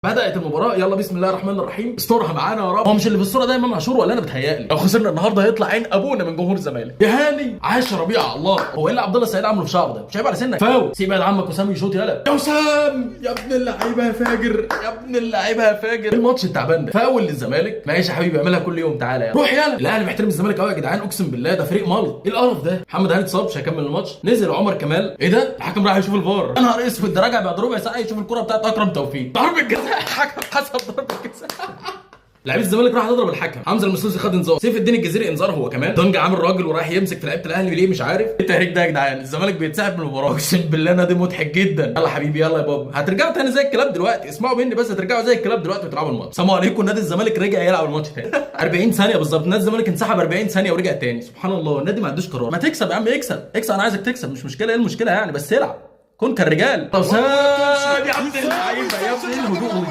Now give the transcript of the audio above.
بدأت المباراة، يلا بسم الله الرحمن الرحيم، استرها معانا يا رب. هو مش اللي في الصورة ده امام عاشور ولا انا بتهيألي؟ لو خسرنا النهارده هيطلع عين ابونا من جمهور الزمالك. يا هاني عاش ربيع على الله. هو ايه اللي عبد الله السعيد عامله في شعره ده؟ مش عيب على سنك؟ فاول. سيب يد عمك وسام يشوط. يلا يا وسام يا ابن اللعيبه يا فاجر، يا ابن اللعيبه يا فاجر. الماتش التعبان ده فاول للزمالك. ماشي يا حبيبي اعملها كل يوم، تعالى يلا روح يلا. الاهلي محترم الزمالك قوي يا جدعان، اقسم بالله ده فريق ملط. ايه القرف ده؟ محمد هاني اتصاب مش هيكمل الماتش. نزل عمر كمال. ايه ده؟ الحكم راح يشوف الفار. يا نهار اسود، ده راجع بعد ربع ساعه يشوف الكره بتاعت اكرم توفيق. ضربه جزاء. حكم حسب ضربه جزاء. لعيبه الزمالك راح تضرب الحكم. حمزه المسلوسي خد انذار. سيف الدين الجزيري انذار هو كمان. دونجا عامل راجل ورايح يمسك في لعيبه الاهلي ليه مش عارف. ايه التهريج ده يا جدعان؟ الزمالك بيتسحب من المباراه. اقسم بالله نادي مضحك جدا. يلا حبيبي يلا يا بابا، هترجعوا تاني زي الكلاب دلوقتي. اسمعوا مني بس، هترجعوا زي الكلاب دلوقتي وتلعبوا الماتش. سلام عليكم. نادي الزمالك رجع يلعب الماتش تاني. 40 ثانيه بالظبط. نادي الزمالك انسحب 40 ثانيه ورجع تاني. سبحان الله، النادي ما عندوش قرار. ما تكسب يا عم، اكسب اكسب، انا عايزك تكسب مش مشكله. ايه المشكله يعني؟ بس العب، كن كالرجال. طب يا عبد اللعيبه يا ابن الهدوء